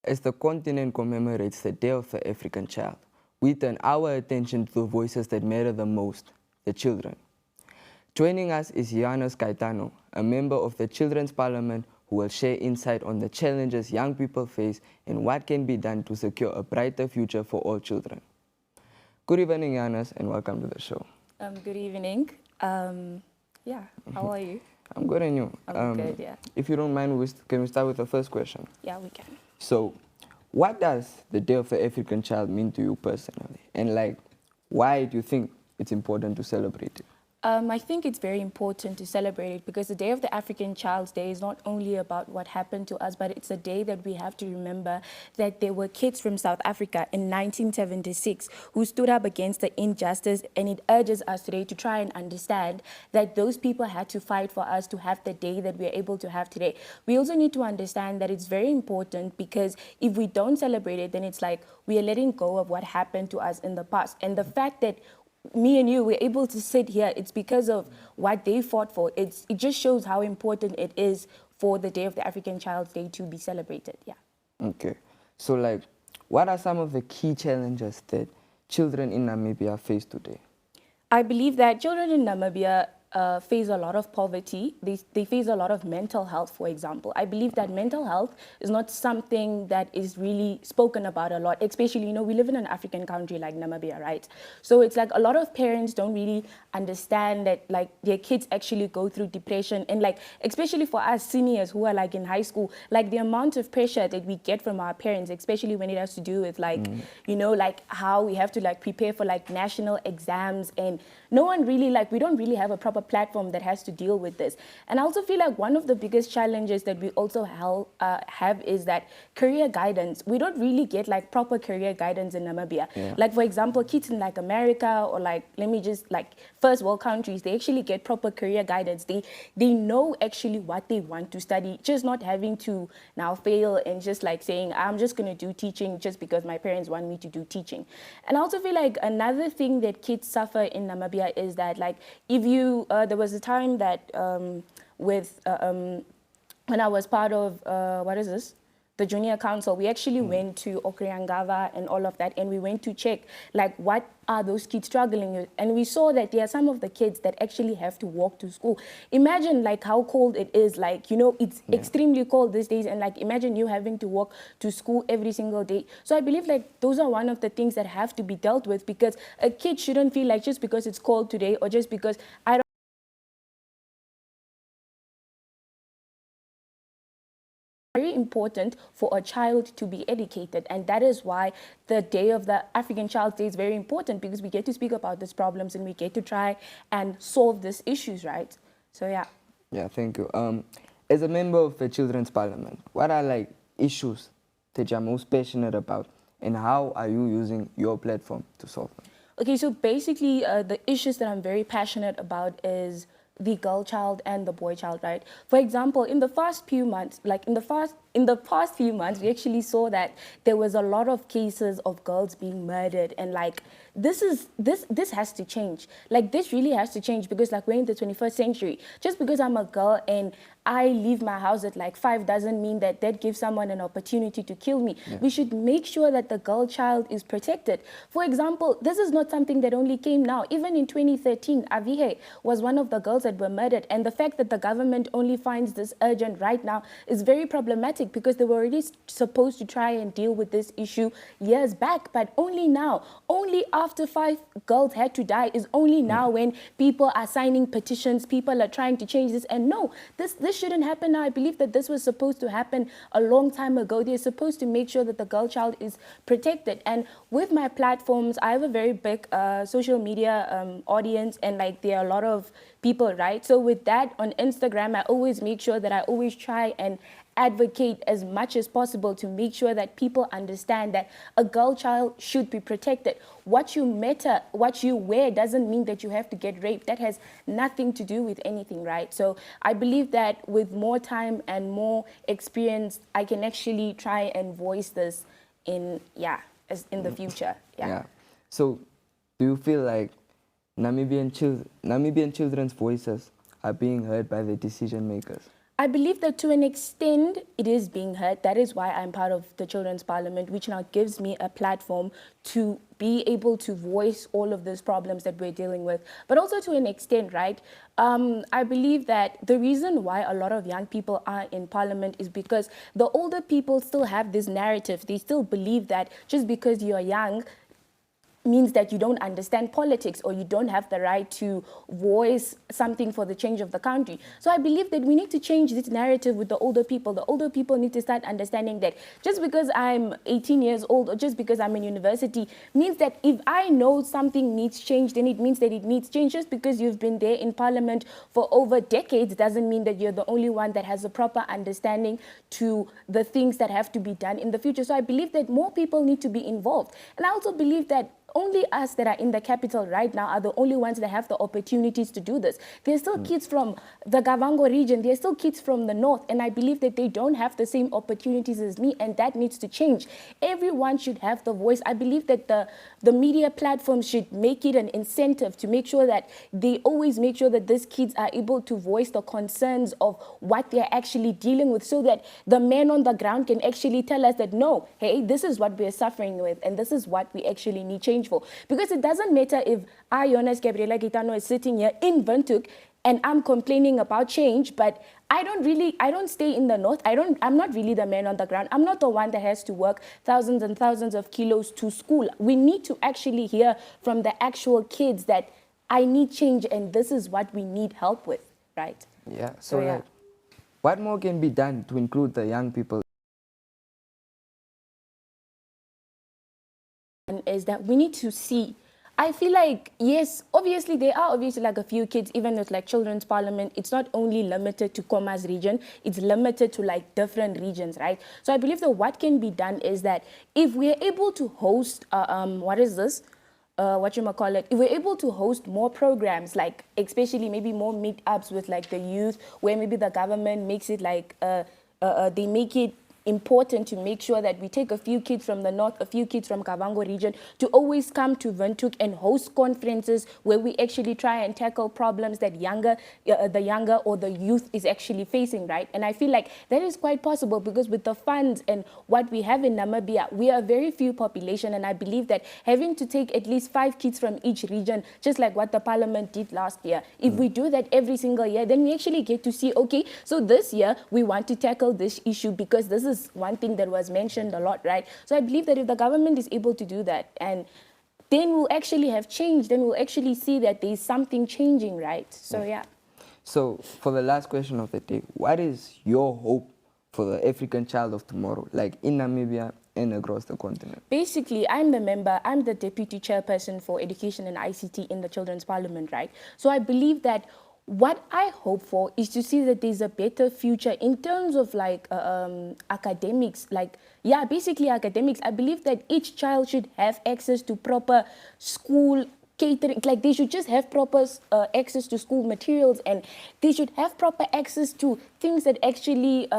As the continent commemorates the Day of the African Child, we turn our attention to the voices that matter the most, the children. Joining us is Yoniss Caetano, a member of the Children's Parliament, who will share insight on the challenges young people face and what can be done to secure a brighter future for all children. Good evening, Yoniss, and welcome to the show. Good evening. Yeah, how are you? I'm good, and you? I'm good, yeah. If you don't mind, can we start with the first question? Yeah, we can. So, what does the Day of the African Child mean to you personally? And why do you think it's important to celebrate it? I think it's very important to celebrate it because the Day of the African Child's Day is not only about what happened to us, but it's a day that we have to remember that there were kids from South Africa in 1976 who stood up against the injustice, and it urges us today to try and understand that those people had to fight for us to have the day that we're able to have today. We also need to understand that it's very important because if we don't celebrate it, then it's like we are letting go of what happened to us in the past. And the fact that me and you were able to sit here, it's because of what they fought for. It just shows how important it is for the Day of the African Child's Day to be celebrated. Yeah. Okay. So what are some of the key challenges that children in Namibia face today? I believe that children in Namibia face a lot of poverty. They face a lot of mental health, for example. I believe that mental health is not something that is really spoken about a lot, especially, we live in an African country like Namibia, right? So it's like a lot of parents don't really understand that their kids actually go through depression, and especially for us seniors who are in high school, the amount of pressure that we get from our parents, especially when it has to do with how we have to prepare for national exams, and no one really we don't really have a proper platform that has to deal with this. And I also feel like one of the biggest challenges that we also have is that career guidance. We don't really get proper career guidance in Namibia. Yeah. For example, kids in America or let me just first world countries, they actually get proper career guidance. They know actually what they want to study, just not having to now fail and just saying, I'm just going to do teaching just because my parents want me to do teaching. And I also feel like another thing that kids suffer in Namibia is that if you there was a time that when I was part of the junior council, we actually went to Okriangava and all of that, and we went to check what are those kids struggling with, and we saw that there are some of the kids that actually have to walk to school. Imagine how cold it is, it's extremely cold these days, and imagine you having to walk to school every single day. So I believe those are one of the things that have to be dealt with, because a kid shouldn't feel just because it's cold today or just because very important for a child to be educated, and that is why the Day of the African Child's Day is very important, because we get to speak about these problems and we get to try and solve these issues, right? So yeah. Yeah, thank you. As a member of the Children's Parliament, what are issues that you're most passionate about, and how are you using your platform to solve them? Okay, so basically the issues that I'm very passionate about is the girl child and the boy child, right? For example, in the past few months, we actually saw that there was a lot of cases of girls being murdered, and this has to change. This really has to change, because we're in the 21st century. Just because I'm a girl and I leave my house at 5 doesn't mean that gives someone an opportunity to kill me. Yeah. We should make sure that the girl child is protected. For example, this is not something that only came now. Even in 2013, Avihe was one of the girls that were murdered, and the fact that the government only finds this urgent right now is very problematic, because they were already supposed to try and deal with this issue years back, but only now, only after 5 girls had to die, is only now when people are signing petitions, people are trying to change this. And no, this shouldn't happen now. I believe that this was supposed to happen a long time ago. They're supposed to make sure that the girl child is protected. And with my platforms, I have a very big social media audience, and there are a lot of people, right? So with that, on Instagram, I always make sure that I always try and advocate as much as possible to make sure that people understand that a girl child should be protected. What you wear doesn't mean that you have to get raped. That has nothing to do with anything, right? So I believe that with more time and more experience, I can actually try and voice this in the future. Yeah. So do you feel like Namibian children's voices are being heard by the decision makers? I believe that to an extent it is being heard. That is why I'm part of the Children's Parliament, which now gives me a platform to be able to voice all of these problems that we're dealing with. But also to an extent, right, I believe that the reason why a lot of young people are in Parliament is because the older people still have this narrative. They still believe that just because you're young, means that you don't understand politics or you don't have the right to voice something for the change of the country. So I believe that we need to change this narrative with the older people. The older people need to start understanding that just because I'm 18 years old or just because I'm in university means that if I know something needs change, then it means that it needs change. Just because you've been there in Parliament for over decades doesn't mean that you're the only one that has a proper understanding to the things that have to be done in the future. So I believe that more people need to be involved. And I also believe that only us that are in the capital right now are the only ones that have the opportunities to do this. There's still kids from the Kavango region. There's still kids from the north. And I believe that they don't have the same opportunities as me. And that needs to change. Everyone should have the voice. I believe that the media platforms should make it an incentive to make sure that they always make sure that these kids are able to voice the concerns of what they're actually dealing with, so that the men on the ground can actually tell us that, no, hey, this is what we're suffering with. And this is what we actually need change for. Because it doesn't matter if I, Yoniss Caetano, is sitting here in Windhoek and I'm complaining about change, but I don't stay in the north. I'm not really the man on the ground. I'm not the one that has to work thousands and thousands of kilos to school. We need to actually hear from the actual kids that I need change and this is what we need help with, right? Yeah, so yeah. What more can be done to include the young people? Is that we need to see. I feel like, yes, obviously there are obviously like a few kids, even with like Children's Parliament, it's not only limited to Khoma's region, it's limited to like different regions, right? So I believe that what can be done is that if we're able to host, if we're able to host more programs, like especially maybe more meetups with like the youth, where maybe the government makes it like, they make it important to make sure that we take a few kids from the north, a few kids from Kavango region to always come to Windhoek and host conferences where we actually try and tackle problems that the younger or the youth is actually facing, right? And I feel like that is quite possible because with the funds and what we have in Namibia, we are a very few population, and I believe that having to take at least 5 kids from each region, just like what the parliament did last year, if we do that every single year, then we actually get to see, okay, so this year we want to tackle this issue because this is one thing that was mentioned a lot, right? So I believe that if the government is able to do that, and then we'll actually have change, then we'll actually see that there's something changing, right? So yeah. So for the last question of the day, what is your hope for the African child of tomorrow, like in Namibia and across the continent? Basically, I'm the deputy chairperson for education and ICT in the Children's Parliament, right? So I believe that what I hope for is to see that there's a better future in terms of like academics, like, yeah, basically academics. I believe that each child should have access to proper school catering, like they should just have proper access to school materials, and they should have proper access to things that actually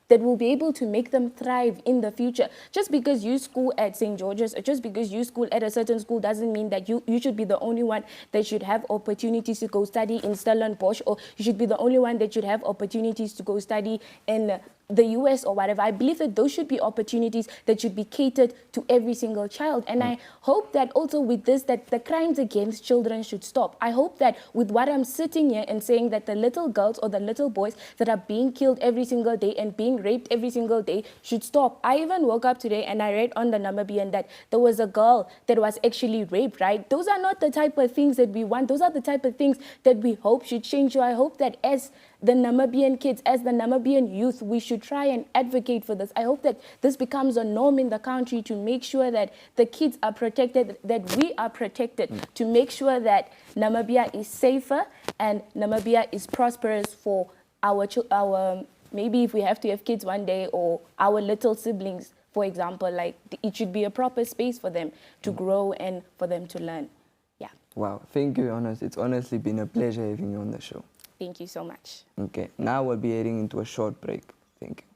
that will be able to make them thrive in the future. Just because you school at St. George's or just because you school at a certain school doesn't mean that you should be the only one that should have opportunities to go study in Stellenbosch, or you should be the only one that should have opportunities to go study in the US or whatever. I believe that those should be opportunities that should be catered to every single child. And I hope that also with this, that the crimes against children should stop. I hope that with what I'm sitting here and saying that the little girls or the little boys that are being killed every single day and being raped every single day should stop. I even woke up today and I read on the Namibian that there was a girl that was actually raped, right? Those are not the type of things that we want. Those are the type of things that we hope should change. So I hope that as the Namibian kids, as the Namibian youth, we should try and advocate for this. I hope that this becomes a norm in the country to make sure that the kids are protected, that we are protected, to make sure that Namibia is safer and Namibia is prosperous for our maybe if we have to have kids one day, or our little siblings, for example, like it should be a proper space for them to grow and for them to learn. Yeah. Wow, thank you, Yoniss. It's honestly been a pleasure having you on the show. Thank you so much. Okay, now we'll be heading into a short break. Thank you.